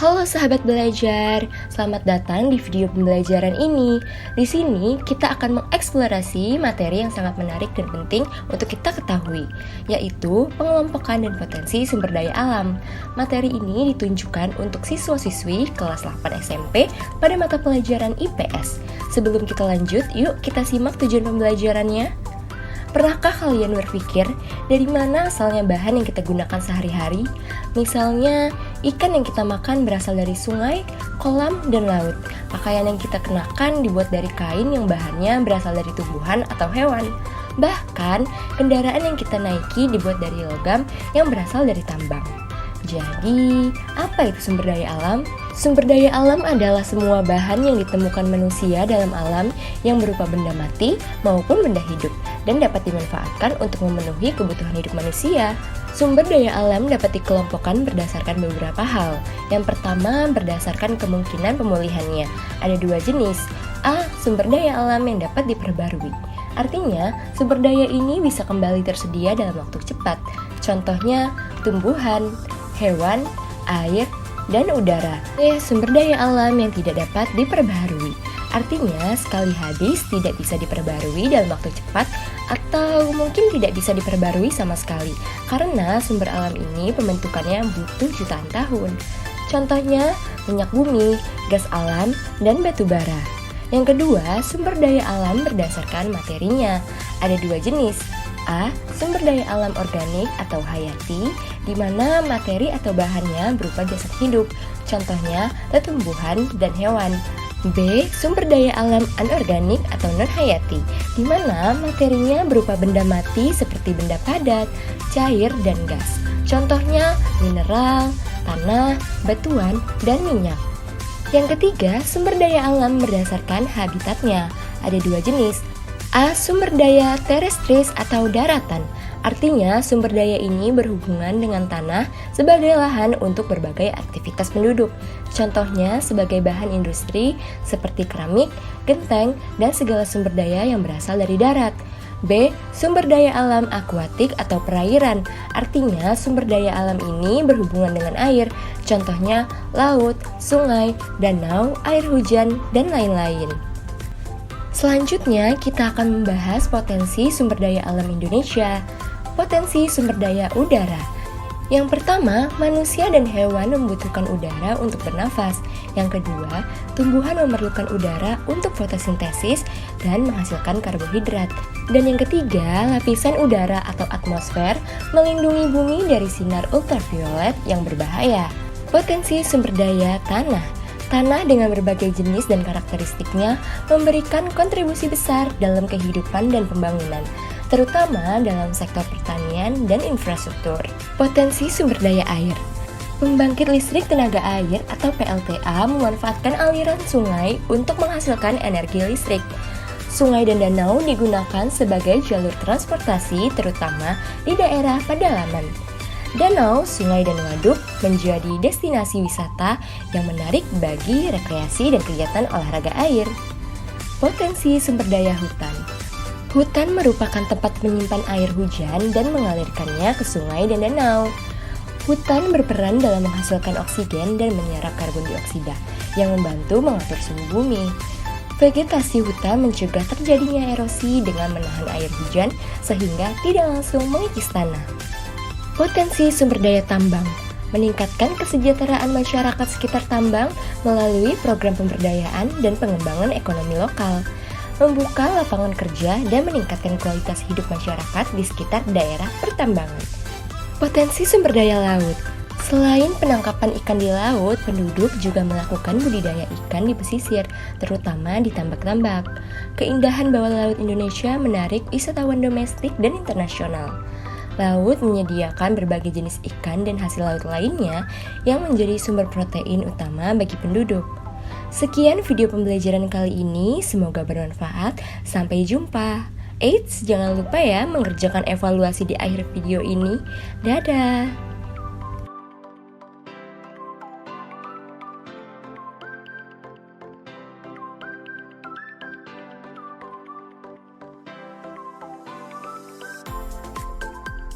Halo sahabat belajar, selamat datang di video pembelajaran ini. Di sini kita akan mengeksplorasi materi yang sangat menarik dan penting untuk kita ketahui, yaitu pengelompokan dan potensi sumber daya alam. Materi ini ditunjukkan untuk siswa-siswi kelas 8 SMP pada mata pelajaran IPS. Sebelum kita lanjut, yuk kita simak tujuan pembelajarannya. Pernahkah kalian berpikir dari mana asalnya bahan yang kita gunakan sehari-hari? Misalnya, ikan yang kita makan berasal dari sungai, kolam, dan laut. Pakaian yang kita kenakan dibuat dari kain yang bahannya berasal dari tumbuhan atau hewan. Bahkan, kendaraan yang kita naiki dibuat dari logam yang berasal dari tambang. Jadi, apa itu sumber daya alam? Sumber daya alam adalah semua bahan yang ditemukan manusia dalam alam yang berupa benda mati maupun benda hidup dan dapat dimanfaatkan untuk memenuhi kebutuhan hidup manusia. Sumber daya alam dapat dikelompokkan berdasarkan beberapa hal. Yang pertama, berdasarkan kemungkinan pemulihannya. Ada dua jenis. A. Sumber daya alam yang dapat diperbarui. Artinya, sumber daya ini bisa kembali tersedia dalam waktu cepat. Contohnya, tumbuhan, hewan, air, dan udara. Sumber daya alam yang tidak dapat diperbaharui. Artinya, sekali habis tidak bisa diperbarui dalam waktu cepat atau mungkin tidak bisa diperbarui sama sekali karena sumber alam ini pembentukannya butuh jutaan tahun. Contohnya, minyak bumi, gas alam, dan batu bara. Yang kedua, sumber daya alam berdasarkan materinya. Ada dua jenis. A. Sumber daya alam organik atau hayati, di mana materi atau bahannya berupa jasad hidup, contohnya tumbuhan dan hewan. B. Sumber daya alam anorganik atau non-hayati, di mana materinya berupa benda mati seperti benda padat, cair, dan gas, contohnya mineral, tanah, batuan, dan minyak. Yang ketiga, sumber daya alam berdasarkan habitatnya. Ada dua jenis. A. Sumber daya terestris atau daratan. Artinya, sumber daya ini berhubungan dengan tanah sebagai lahan untuk berbagai aktivitas penduduk. Contohnya sebagai bahan industri seperti keramik, genteng, dan segala sumber daya yang berasal dari darat. B. Sumber daya alam akuatik atau perairan. Artinya, sumber daya alam ini berhubungan dengan air. Contohnya laut, sungai, danau, air hujan, dan lain-lain. Selanjutnya, kita akan membahas potensi sumber daya alam Indonesia. Potensi sumber daya udara. Yang pertama, manusia dan hewan membutuhkan udara untuk bernafas. Yang kedua, tumbuhan memerlukan udara untuk fotosintesis dan menghasilkan karbohidrat. Dan yang ketiga, lapisan udara atau atmosfer melindungi bumi dari sinar ultraviolet yang berbahaya. Potensi sumber daya tanah. Tanah dengan berbagai jenis dan karakteristiknya memberikan kontribusi besar dalam kehidupan dan pembangunan, terutama dalam sektor pertanian dan infrastruktur. Potensi sumber daya air. Pembangkit listrik tenaga air atau PLTA memanfaatkan aliran sungai untuk menghasilkan energi listrik. Sungai dan danau digunakan sebagai jalur transportasi terutama di daerah pedalaman. Danau, sungai, dan waduk menjadi destinasi wisata yang menarik bagi rekreasi dan kegiatan olahraga air. Potensi sumber daya hutan. Hutan merupakan tempat menyimpan air hujan dan mengalirkannya ke sungai dan danau. Hutan berperan dalam menghasilkan oksigen dan menyerap karbon dioksida yang membantu mengatur suhu bumi. Vegetasi hutan mencegah terjadinya erosi dengan menahan air hujan sehingga tidak langsung mengikis tanah. Potensi sumber daya tambang. Meningkatkan kesejahteraan masyarakat sekitar tambang melalui program pemberdayaan dan pengembangan ekonomi lokal. Membuka lapangan kerja dan meningkatkan kualitas hidup masyarakat di sekitar daerah pertambangan. Potensi sumber daya laut. Selain penangkapan ikan di laut, penduduk juga melakukan budidaya ikan di pesisir, terutama di tambak-tambak. Keindahan bawah laut Indonesia menarik wisatawan domestik dan internasional. Laut menyediakan berbagai jenis ikan dan hasil laut lainnya yang menjadi sumber protein utama bagi penduduk. Sekian video pembelajaran kali ini, semoga bermanfaat. Sampai jumpa. Eits, jangan lupa ya mengerjakan evaluasi di akhir video ini. Dadah!